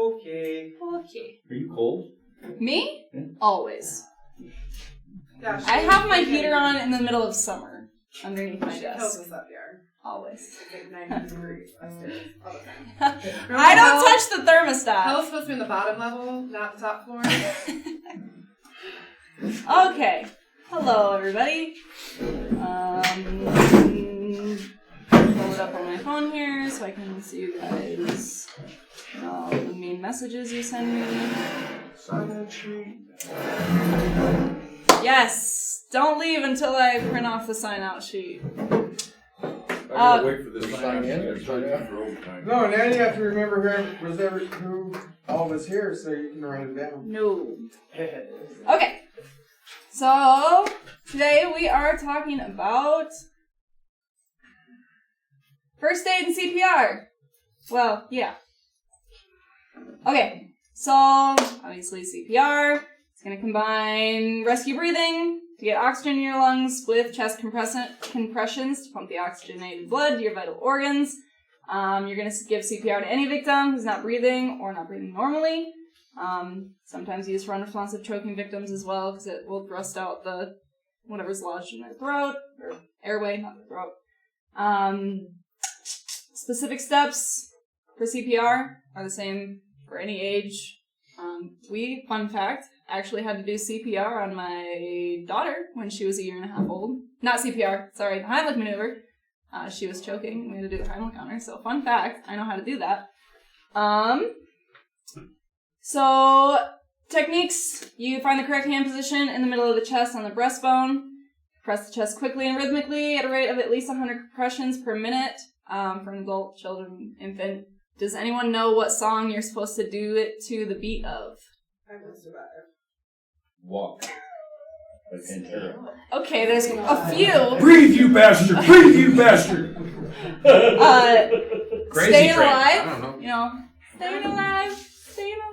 Okay. Are you cold? Me? Yeah. Always. Yeah, I have my heater on in the middle of summer underneath my She tells desk. us up here. Always. It's like 90 degrees upstairs all the time. I don't touch the thermostat. Hell's supposed to be in the bottom level, not the top floor. Okay. Hello, everybody. Pull it up on my phone here so I can see you guys. All the mean messages you send me. Sign-out sheet. Yes. Don't leave until I print off the sign-out sheet. I gotta wait for this sign in or sign out for overtime. No, now you have to remember who all was here so you can write it down. No. Okay. So, today we are talking about first aid and CPR. Well, yeah. Okay, so obviously CPR is going to combine rescue breathing to get oxygen in your lungs with chest compressions to pump the oxygenated blood to your vital organs. You're going to give CPR to any victim who's not breathing or not breathing normally. Sometimes used for unresponsive choking victims as well, because it will thrust out the whatever's lodged in their throat, or airway, not the throat. Specific steps for CPR are the same for any age. Fun fact, actually had to do CPR on my daughter when she was 1.5 years old. Not CPR, sorry, the Heimlich maneuver. She was choking, we had to do the Heimlich on her, so fun fact, I know how to do that. So, techniques, you find the correct hand position in the middle of the chest on the breastbone. Press the chest quickly and rhythmically at a rate of at least 100 compressions per minute for an adult, children, infant. Does anyone know what song you're supposed to do it to the beat of? I will survive. Walk. By Pantera. Okay, there's a few. Breathe, you bastard! Breathe, you bastard! Crazy Staying train. alive. I don't know. You know, staying alive, staying alive.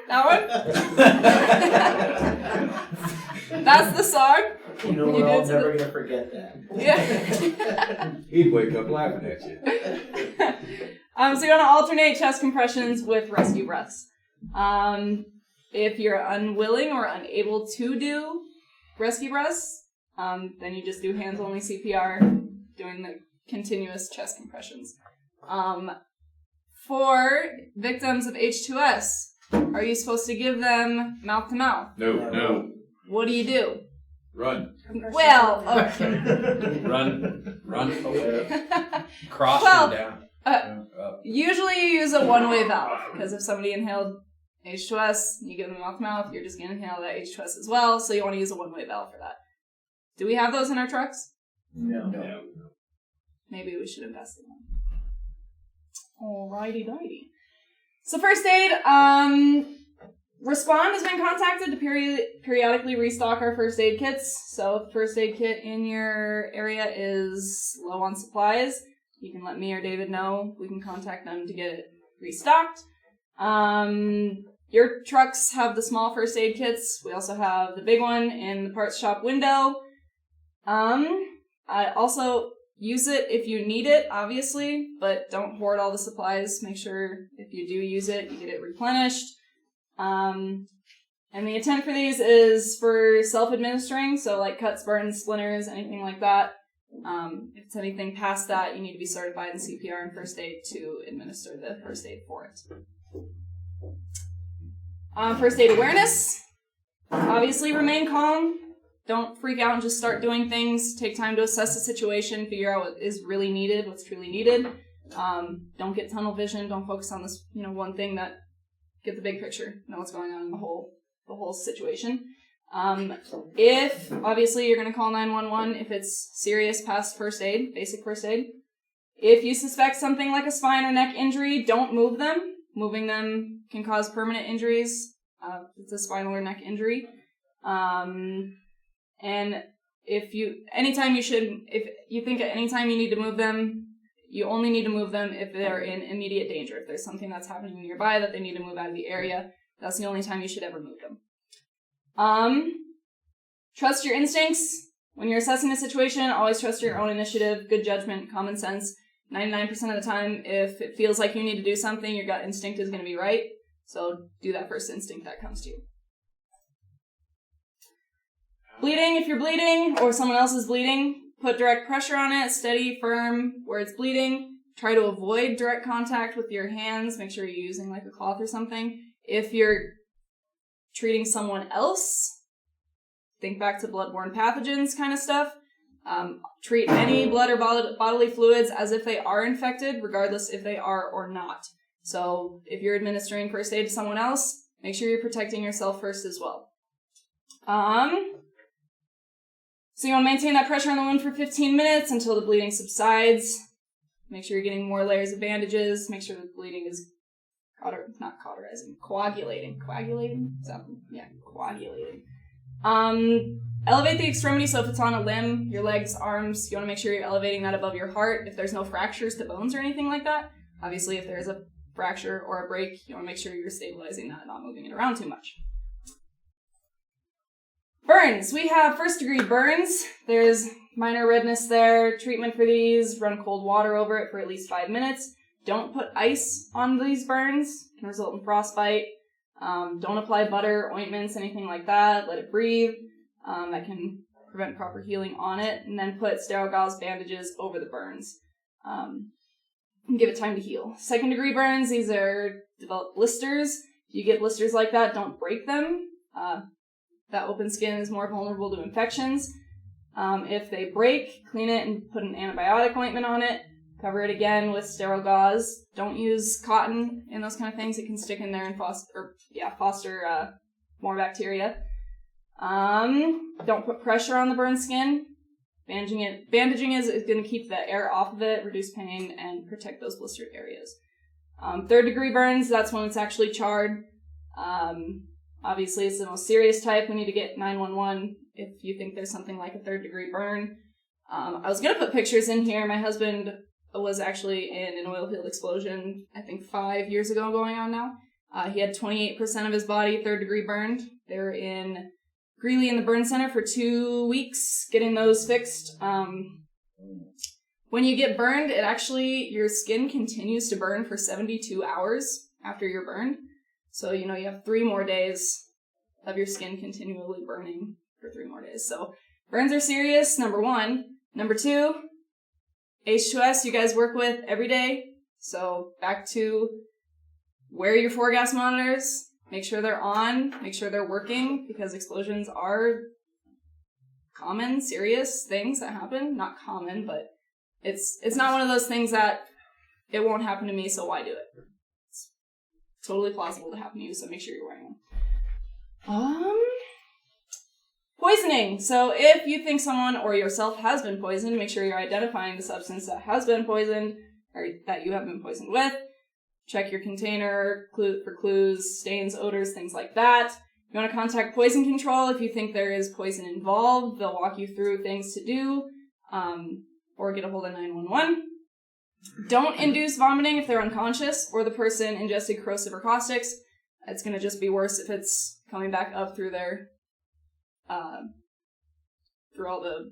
That one? That's the song. You know, You we're all did never going to forget that. Yeah. He'd wake up laughing at you. So you want to alternate chest compressions with rescue breaths. If you're unwilling or unable to do rescue breaths, then you just do hands-only CPR, doing the continuous chest compressions. For victims of H2S, are you supposed to give them mouth-to-mouth? No. What do you do? Run. Well, okay. Run away. Cross Well, them down. Usually you use a one-way valve, because if somebody inhaled H2S, you give them mouth-to-mouth, you're just going to inhale that H2S as well, so you want to use a one-way valve for that. Do we have those in our trucks? No. Maybe we should invest in them. Alrighty-dighty. So first aid, Respond has been contacted to periodically restock our first aid kits. So if the first aid kit in your area is low on supplies, you can let me or David know. We can contact them to get it restocked. Your trucks have the small first aid kits. We also have the big one in the parts shop window. Also use it if you need it, obviously, but don't hoard all the supplies. Make sure if you do use it, you get it replenished. And the intent for these is for self-administering, so like cuts, burns, splinters, anything like that. If it's anything past that, you need to be certified in CPR and first aid to administer the first aid for it. First aid awareness. Obviously remain calm. Don't freak out and just start doing things. Take time to assess the situation, figure out what is really needed, what's truly needed. Don't get tunnel vision. Don't focus on this, one thing. That get the big picture, know what's going on in the whole situation. If obviously you're going to call 911 if it's serious past first aid, basic first aid. If you suspect something like a spine or neck injury, don't move them. Moving them can cause permanent injuries. It's a spinal or neck injury. And if you think at any time you need to move them, you only need to move them if they're in immediate danger. If there's something that's happening nearby that they need to move out of the area, that's the only time you should ever move them. Trust your instincts. When you're assessing a situation, always trust your own initiative, good judgment, common sense. 99% of the time, if it feels like you need to do something, your gut instinct is going to be right. So do that first instinct that comes to you. Bleeding, if you're bleeding or someone else is bleeding, put direct pressure on it, steady, firm, where it's bleeding. Try to avoid direct contact with your hands. Make sure you're using like a cloth or something. If you're treating someone else, think back to bloodborne pathogens kind of stuff. Treat any blood or bodily fluids as if they are infected, regardless if they are or not. So if you're administering first aid to someone else, make sure you're protecting yourself first as well. So you want to maintain that pressure on the wound for 15 minutes until the bleeding subsides. Make sure you're getting more layers of bandages. Make sure the bleeding is coagulating. Coagulating. Elevate the extremity, so if it's on a limb, your legs, arms, you want to make sure you're elevating that above your heart. If there's no fractures to bones or anything like that, obviously if there's a fracture or a break, you want to make sure you're stabilizing that, not moving it around too much. Burns. We have first-degree burns. There's minor redness there. Treatment for these, run cold water over it for at least 5 minutes. Don't put ice on these burns. It can result in frostbite. Don't apply butter, ointments, anything like that. Let it breathe. That can prevent proper healing on it. And then put sterile gauze bandages over the burns. And give it time to heal. Second-degree burns, these are developed blisters. If you get blisters like that, don't break them. That open skin is more vulnerable to infections. If they break, clean it and put an antibiotic ointment on it. Cover it again with sterile gauze. Don't use cotton and those kind of things. It can stick in there and foster more bacteria. Don't put pressure on the burned skin. Bandaging is going to keep the air off of it, reduce pain, and protect those blistered areas. Third-degree burns, that's when it's actually charred. Obviously, it's the most serious type. We need to get 911 if you think there's something like a third-degree burn. I was going to put pictures in here. My husband was actually in an oil field explosion, I think 5 years ago going on now. He had 28% of his body third-degree burned. They were in Greeley in the burn center for 2 weeks getting those fixed. When you get burned, your skin continues to burn for 72 hours after you're burned. So, you have 3 more days of your skin continually burning for 3 more days. So, burns are serious, number 1. Number 2, H2S you guys work with every day. So, back to wear your 4-gas monitors. Make sure they're on. Make sure they're working, because explosions are common, serious things that happen. Not common, but it's not one of those things that it won't happen to me, so why do it? Totally plausible to happen to you, so make sure you're wearing them. Poisoning. So if you think someone or yourself has been poisoned, make sure you're identifying the substance that has been poisoned or that you have been poisoned with. Check your container for clues, stains, odors, things like that. You want to contact poison control if you think there is poison involved. They'll walk you through things to do, or get a hold of 911. Don't induce vomiting if they're unconscious or the person ingested corrosive or caustics. It's going to just be worse if it's coming back up through their, through all the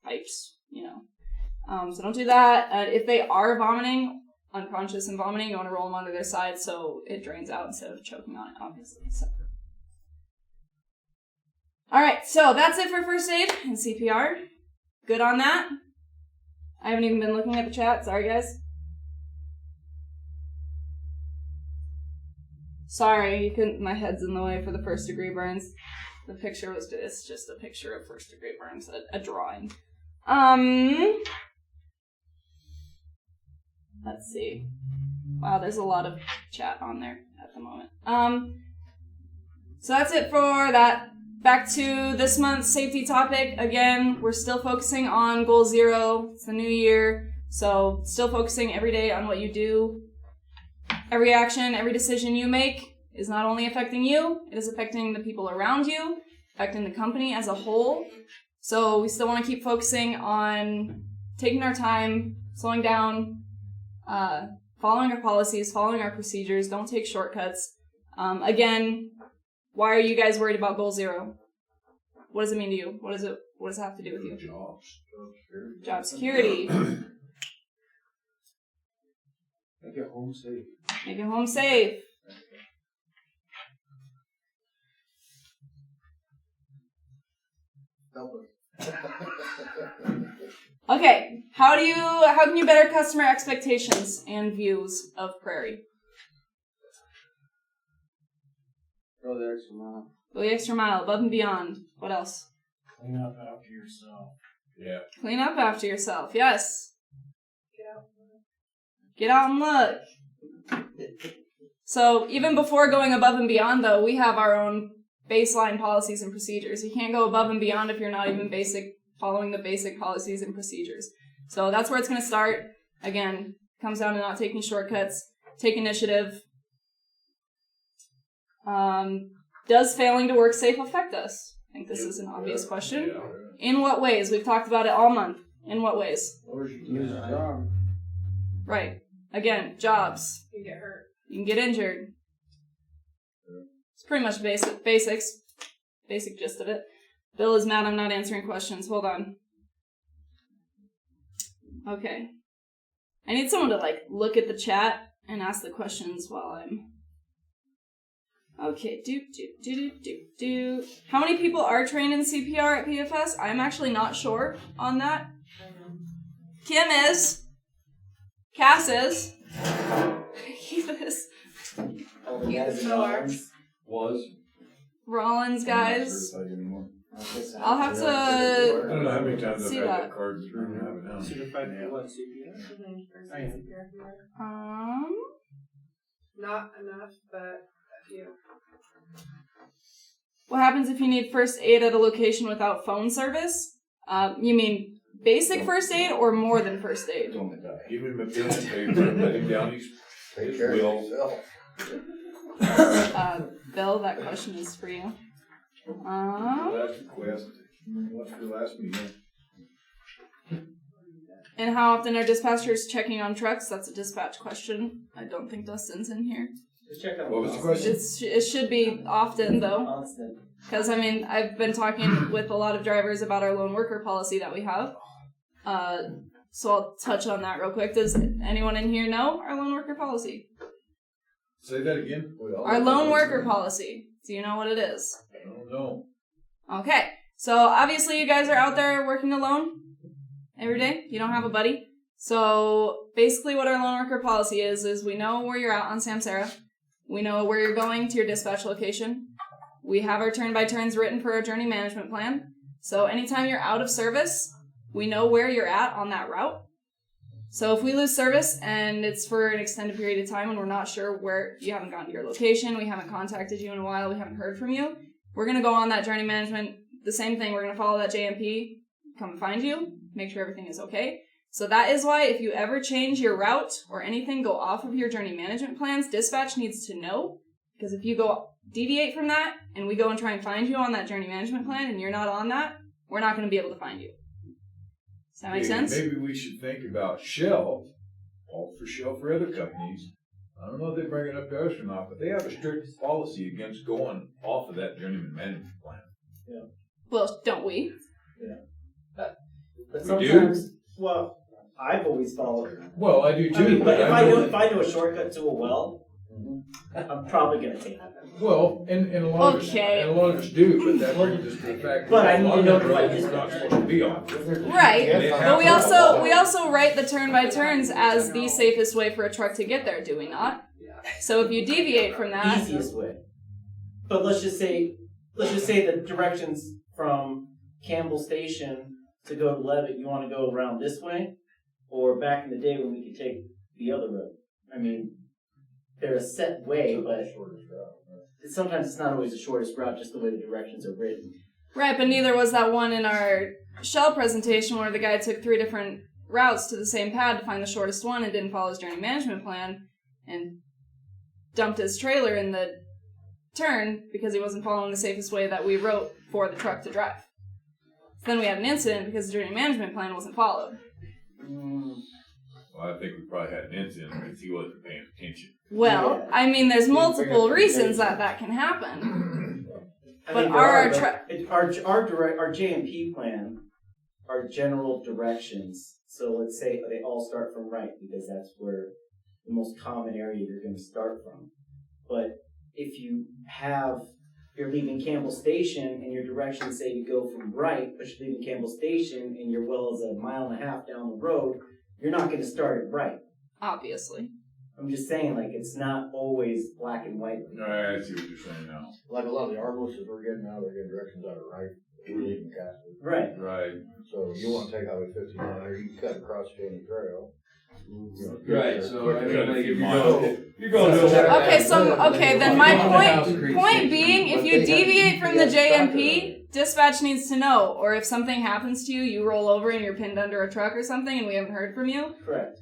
pipes, So don't do that. If they are vomiting, unconscious and vomiting, you want to roll them onto their side so it drains out instead of choking on it, obviously. So. Alright, so that's it for first aid and CPR. Good on that? I haven't even been looking at the chat. Sorry, guys. Sorry, you couldn't. My head's in the way for the first-degree burns. The picture it's just a picture of first-degree burns, a drawing. Let's see. Wow, there's a lot of chat on there at the moment. So that's it for that. Back to this month's safety topic. Again, we're still focusing on Goal 0. It's the new year. So still focusing every day on what you do. Every action, every decision you make is not only affecting you, it is affecting the people around you, affecting the company as a whole. So we still want to keep focusing on taking our time, slowing down, following our policies, following our procedures. Don't take shortcuts. Again, why are you guys worried about Goal 0? What does it mean to you? What does it have to do with you? Job security. Job security. Make it home safe. Make it home safe. Okay, how can you better customer expectations and views of Prairie? Go the extra mile. Go the extra mile, above and beyond. What else? Clean up after yourself. Yeah. Clean up after yourself, yes. Get out. Get out and look. So even before going above and beyond, though, we have our own baseline policies and procedures. You can't go above and beyond if you're not even following the basic policies and procedures. So that's where it's going to start. Again, comes down to not taking shortcuts, take initiative. Does failing to work safe affect us? I think this is an obvious question. Yeah. In what ways? We've talked about it all month. In what ways? Lose your job. Right. Again, jobs. You get hurt. You can get injured. It's pretty much basics. Basic gist of it. Bill is mad I'm not answering questions. Hold on. Okay. I need someone to, look at the chat and ask the questions while I'm... Okay, do. How many people are trained in CPR at PFS? I'm actually not sure on that. Kim is. Cass is. Keith is. Was. Rollins, guys. Certified anymore. I'll have I to... don't know how many times I've See had that. that card through and have it now. Certified for what, CPR? Not enough, but a few. What happens if you need first aid at a location without phone service? You mean basic first aid or more than first aid? Give him a pen and paper, let him down his wheel. Bill, that question is for you. Last request. What's your last meeting? And how often are dispatchers checking on trucks? That's a dispatch question. I don't think Dustin's in here. What was the question? It should be often, though. Constant. Because, I've been talking with a lot of drivers about our lone worker policy that we have. So I'll touch on that real quick. Does anyone in here know our lone worker policy? Say that again? Our lone worker policy. Do you know what it is? I don't know. Okay. So obviously you guys are out there working alone every day. You don't have a buddy. So basically what our lone worker policy is we know where you're at on Samsara. We know where you're going to your dispatch location. We have our turn-by-turns written for our journey management plan. So anytime you're out of service, we know where you're at on that route. So if we lose service and it's for an extended period of time and we're not sure where, you haven't gotten to your location, we haven't contacted you in a while, we haven't heard from you, we're going to go on that journey management, the same thing, we're going to follow that JMP, come and find you, make sure everything is okay. So that is why if you ever change your route or anything, go off of your journey management plans, dispatch needs to know. Because if you deviate from that and we go and try and find you on that journey management plan and you're not on that, we're not going to be able to find you. Does that make sense? Maybe we should think about Shell, all for Shell for other companies. I don't know if they bring it up to us or not, but they have a strict policy against going off of that journeyman management plan. Yeah. Well, don't we? Yeah. But We sometimes, well, I've always followed. Well, I do too. I mean, but I know if I do a shortcut to a well, I'm probably gonna take it. well, and a lot of us, Okay. and a lot of us do, but that's just the fact. But I that a lot need to of notify roads dispatch. not supposed to be on. Right. They have But we to- also write the turn-by-turns as the safest way for a truck to get there, do we not? So if you deviate from that... Easiest way. But let's just say the directions from Campbell Station to go to Levitt, you want to go around this way, or back in the day when we could take the other road. I mean, they're a set way, but sometimes it's not always the shortest route, just the way the directions are written. Right, but neither was that one in our Shell presentation where the guy took 3 different routes to the same pad to find the shortest one and didn't follow his journey management plan and dumped his trailer in the turn because he wasn't following the safest way that we wrote for the truck to drive. Then we had an incident because the journey management plan wasn't followed. Well, I think we probably had an incident because he wasn't paying attention. Well, I mean, there's multiple reasons that can happen. I But mean, our our JMP plan are general directions. So let's say they all start from right because that's where the most common area you're going to start from. But if you're leaving Campbell Station and your directions say to go from right, but you're leaving Campbell Station and your well is 1.5 miles down the road, you're not going to start at right. Obviously. I'm just saying, like, it's not always black and white. I see what you're saying now. Like a lot of the arborists we're getting now, they're getting directions out of right. We're leaving Castle. Right. Right. So you want to take Highway 59 there, you can cut across Cheney Trail. Right, so I mean, like, if You're going to Okay, then my point being, if you deviate from the JMP, dispatch needs to know. Or if something happens to you, you roll over and you're pinned under a truck or something and we haven't heard from you, Correct.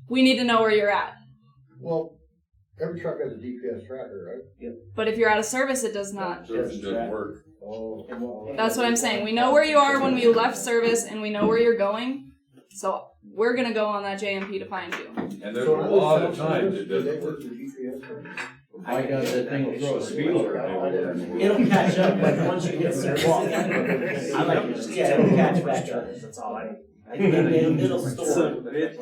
we need to know where you're at. Well, every truck has a GPS tracker, right? But if you're out of service, it does not. Service doesn't work. Oh. That's what I'm saying. We know where you are when we left service and we know where you're going. So we're going to go on that JMP to find you. And there's a lot of times it doesn't work. I got that thing will throw a speed alert. It'll catch up, like, once you get service. I like it. It'll catch back up. That's all I need. It'll store. It's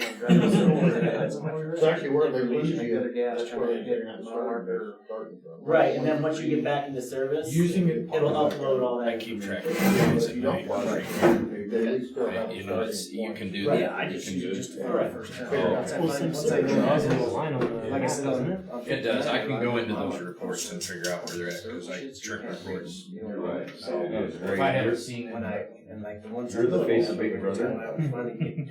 actually where they lose you. That's where they get starting from. Right, and then once you get back into service, Using it. it'll upload all that. I keep track of it at night. They at least still have You know, it's, you can do Right. that. I just use it just for Right. first time. Like I said, It does. I can go into those reports and figure out where they're at because I trip reports. Right. So It is if I haven't seen when You're the face of Big Brother.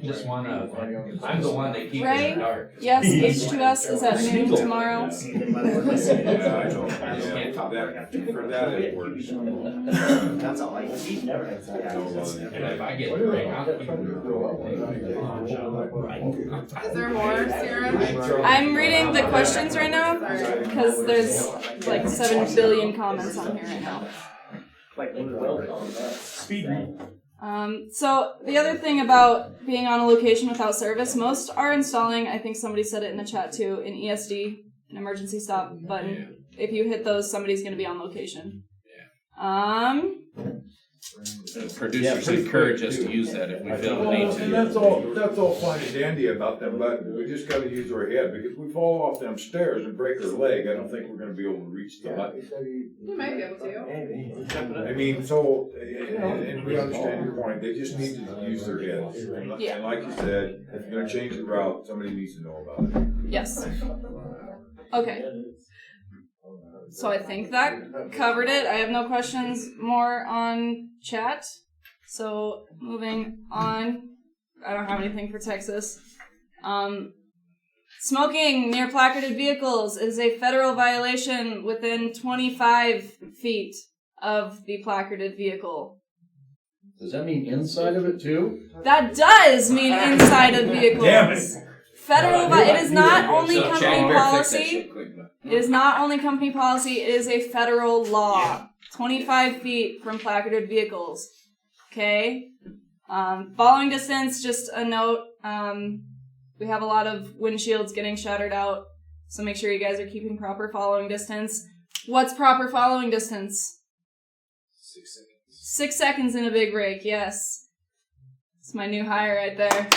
just one of, I'm the one that keeps Right. it in the dark. Yes, H2S is at noon tomorrow. Yeah, I know. I just can't talk that. For that it works. that's all I need. He's never had that. And if I get rain, I'll keep it. Is there more, Sarah? I'm reading the questions right now because there's like 7 billion comments on here right now. Speed. So the other thing about being on a location without service, most are installing, I think somebody said it in the chat too, an ESD, an emergency stop button. If you hit those, somebody's going to be on location. Producers encourage us to use that if we feel the need And to. that's all fine and dandy about them buttons. We just gotta use our head, because if we fall off them stairs and break our leg, I don't think we're gonna be able to reach the button. You might be able to. I mean, so, and we understand your point, they just need to use their heads. And like you said, if you're gonna change the route, somebody needs to know about it. Yes. Okay. So I think that covered it. I have no questions more on chat. So moving on. I don't have anything for Texas. Smoking near placarded vehicles is a federal violation within 25 feet of the placarded vehicle. Does that mean inside of it too? That does mean inside of vehicles. Damn it. Federal, it is not only So, company Chad, you better fix that policy. shit quick, bud. It is not only company policy, it is a federal law. 25 feet from placarded vehicles. Okay? Following distance, just a note. We have a lot of windshields getting shattered out, so make sure you guys are keeping proper following distance. What's proper following distance? 6 seconds. 6 seconds in a big break, yes. It's my new hire right there.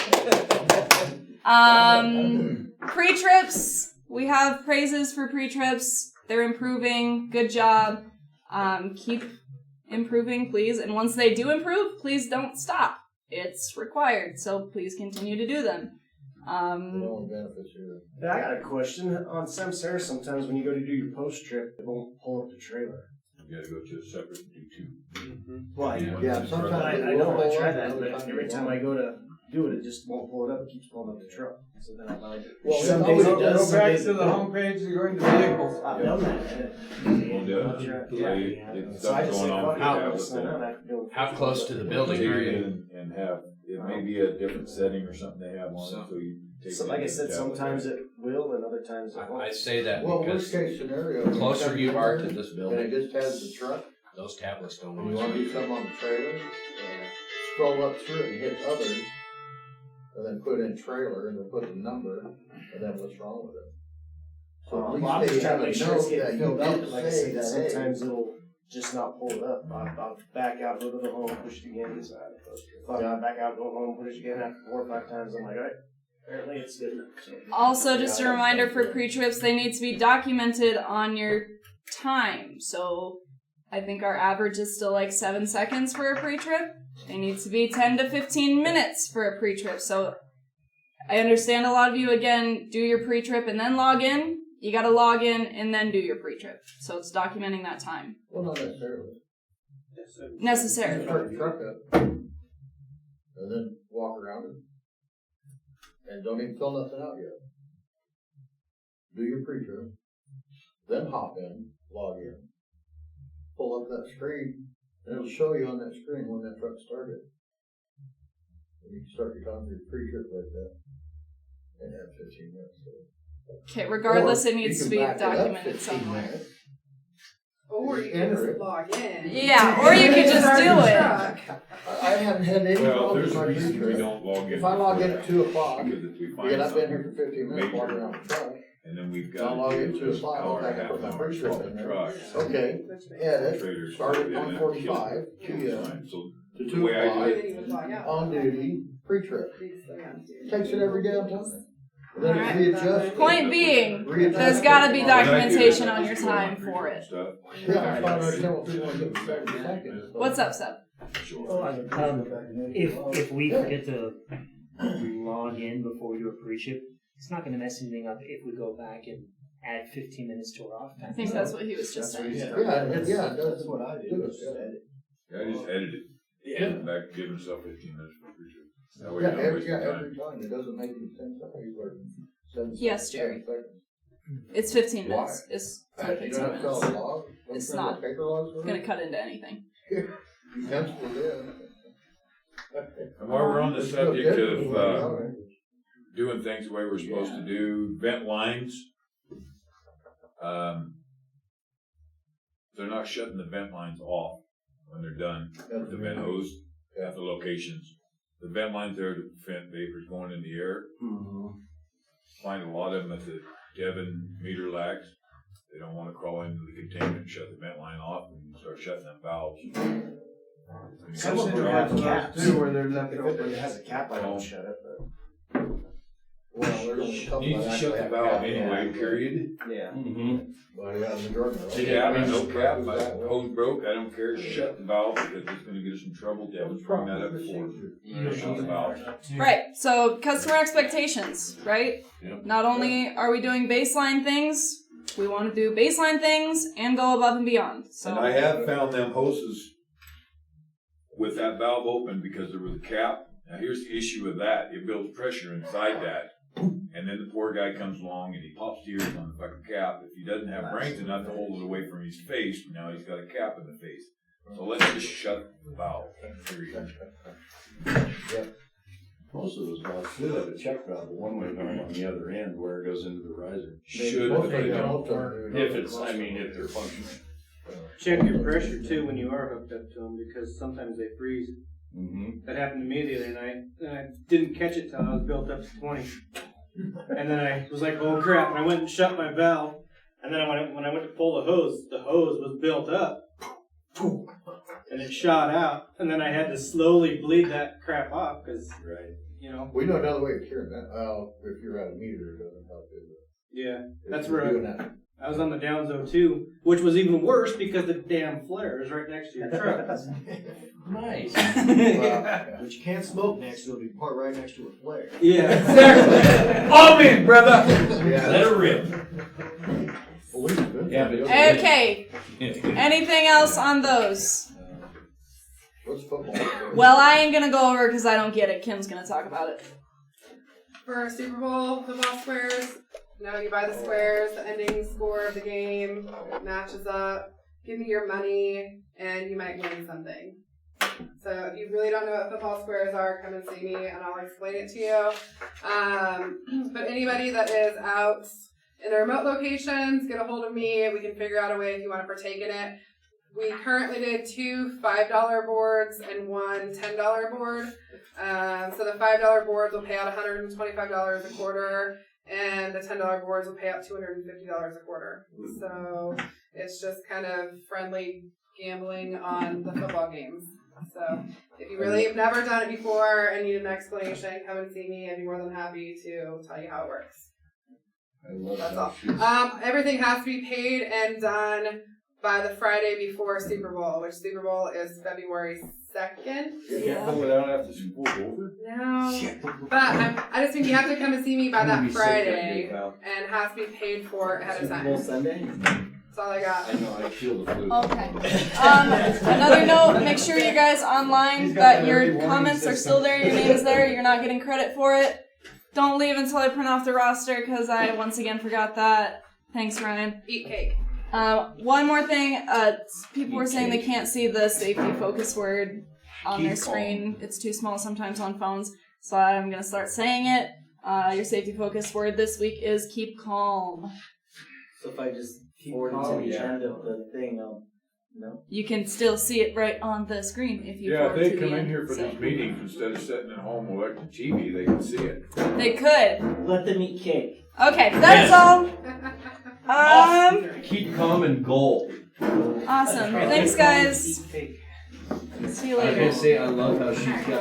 Pre-trips. We have praises for pre-trips. They're improving. Good job. Keep improving, please. And once they do improve, please don't stop. It's required, so please continue to do them. I got a question. On Samsara, sometimes when you go to do your post trip, it won't pull up the trailer. You gotta go to a separate D2. Well, Yeah, sometimes I know I tried that, but every time I go to do it, it just won't pull it up. It keeps pulling up the truck. So then I'm like, Well, some days it does. Go Some back days to it the don't. homepage and go into vehicles. I've done that. It's So I stuff just going said, on. fuck with it, that, just with sign that. up. I can do it. How close to the building Take are it you? in and have, it may be a different setting or something they have on it, so you take it. So like I in said, and tablet sometimes it. it will and other times it I won't. say that Well, worst because case scenario. the closer you are to this And it building, just has the truck, those tablets don't and you want to do always. something on the trailer, scroll up through it and hit others, and then put in trailer, and then put the number, and then what's wrong with it. So at Well, I'm least just they trying have to a make sure note it's that getting you filled up. did Like I say said, that, hey, sometimes it'll just not pull it up. I'll back out, go to the home, push it again. So I back out, go home, push it again. After 4 or 5 times, I'm like, all right, Apparently it's good. Also, just a reminder for pre-trips, they need to be documented on your time. So I think our average is still like 7 seconds for a pre-trip. They need to be 10 to 15 minutes for a pre-trip. So I understand a lot of you, again, do your pre-trip and then log in. You gotta log in and then do your pre-trip. So it's documenting that time. Well, not necessarily. Necessarily. Start your truck up, and then walk around it. And don't even fill nothing out yet. Do your pre-trip, then hop in, log in, pull up that screen, and it'll show you on that screen when that truck started. And you can start your time for your pre-trip like that, and have 15 minutes. Okay, regardless, Or it needs you to can be back it up documented 15 somewhere. minutes. Or you can Enter just it. log in. Yeah, or you could just Start do your it. truck. I haven't had any Well, problems there's with a my reason we pre-trip. don't log in. If I log in at 2 o'clock, Because if we find again, I've been here something for 15 minutes walking major, around the truck. and then we've I'll got log to in do 2 this o'clock, hour I'll and a back up half with my hour pre-trip stop in the there. truck. Okay, edit, Traders started in at and 1:45 kill p.m. time. So to the 2 way I o'clock, do And then you would log out. on duty, pre-trip. Takes it every damn time. Then Alright. it readjusts. Point being, Readjust there's it. gotta be When I do documentation that, on I your just go on time for pre-trip it. stuff. Yeah, I don't understand what people want to get 70 seconds. What's up, Seb? If we forget to log in before we do a pre-trip, it's not going to mess anything up if we go back and add 15 minutes to our off time. I think that's what he was just saying. Yeah, it does. That's what I do. Do it, Just edit. Yeah, I just edit it. Yeah. Back, give himself 15 minutes for pre-trip. That way Yeah, you don't waste your time. every time. It doesn't make any sense. I think it's 7 Yes, seconds, Jerry. 7 seconds. It's 15 Why? minutes. It's You 15 don't have to tell a minutes. log? Don't It's send not paper logs with Gonna it? cut into anything. Pencil it in. And while we're on the subject of Uh, doing things the way we're supposed to do, vent lines, they're not shutting the vent lines off when they're done with the vent hose at the locations. The vent lines there to prevent vapors going in the air. Find a lot of them at the Devon meter lags. They don't want to crawl into the containment and shut the vent line off and start shutting them valves. Some of them have caps. Too, where they're left If open. it has a cap, I don't shut it, but. Well, there's only a couple Needs that to shut actually the have valve cap. anyway, period. Yeah. Well, yeah, the majority of them. Cap, no cap, my hose broke, I don't care, shut the valve because it's gonna get us in trouble. Devin's bring that up before. Shut the valve. Right, so customer expectations, right? Yep. Not only are we doing baseline things, we want to do baseline things and go above and beyond. So And I have found them hoses with that valve open because there was a cap. Now here's the issue with that. It builds pressure inside that. And then the poor guy comes along and he pops the ears on the fucking cap. If he doesn't have brains enough to hold it away from his face, now he's got a cap in the face. So let's just shut the valve. Period. Most of those valves should have a check valve, a one-way valve on the other end where it goes into the riser. Should, Most but of they them don't. do. If it's, I mean, if they're functioning. Check your pressure too when you are hooked up to them because sometimes they freeze. Mm-hmm. That happened to me the other night, and I didn't catch it till I was built up to 20. And then I was like, oh crap, and I went and shut my valve. And then when I went to pull the hose was built up. And it shot out. And then I had to slowly bleed that crap off because, you know. We know another way of curing that. If you're at a meter, it doesn't help it. Yeah, If that's you're where doing that. I was on the down zone too, which was even worse because the damn flare is right next to your truck. Nice. But you can't smoke next to it, you park right next to a flare. Yeah, exactly. All in, brother! Yeah. Let it rip. Well, we can do Yeah, that. but- okay. Anything else on those? What's football? Well, I ain't gonna go over because I don't get it. Kim's gonna talk about it. For Super Bowl football squares, you buy the squares, the ending score of the game matches up. Give me your money, and you might win something. So if you really don't know what football squares are, come and see me, and I'll explain it to you. But anybody that is out in the remote locations, get a hold of me. We can figure out a way if you want to partake in it. We currently did 2 $5 boards and 1 $10 board. So the $5 boards will pay out $125 a quarter, and the $10 boards will pay out $250 a quarter. So it's just kind of friendly gambling on the football games. So if you really have never done it before and need an explanation, come and see me. I'd be more than happy to tell you how it works. I love That's how all. she's- Everything has to be paid and done by the Friday before Super Bowl, which Super Bowl is February 2nd. You can't pull it out after the school's over? No. But I just mean you have to come and see me by I'm gonna that be sick that Friday day, pal. and it has to be paid for ahead of Super Bowl time. Sunday? That's all I got. I know, I feel the flu. Okay. Another note, make sure you guys online that your comments are still there, your name is there, you're not getting credit for it. Don't leave until I print off the roster because I once again forgot that. Thanks, Ryan. Eat cake. One more thing, people were saying they can't see the safety focus word on their screen. It's too small sometimes on phones, so I'm gonna start saying it. Your safety focus word this week is keep calm. So if I just forward it to the end of the thing, no? You can still see it right on the screen if you Yeah, if forward they to the come in end. here for So- these meetings, instead of sitting at home watching TV, they can see it. They could. Let them eat cake. Okay, that is all. Keep calm and goal. Awesome. Thanks, guys. Eat cake. See you I was later. gonna say, I love how she's got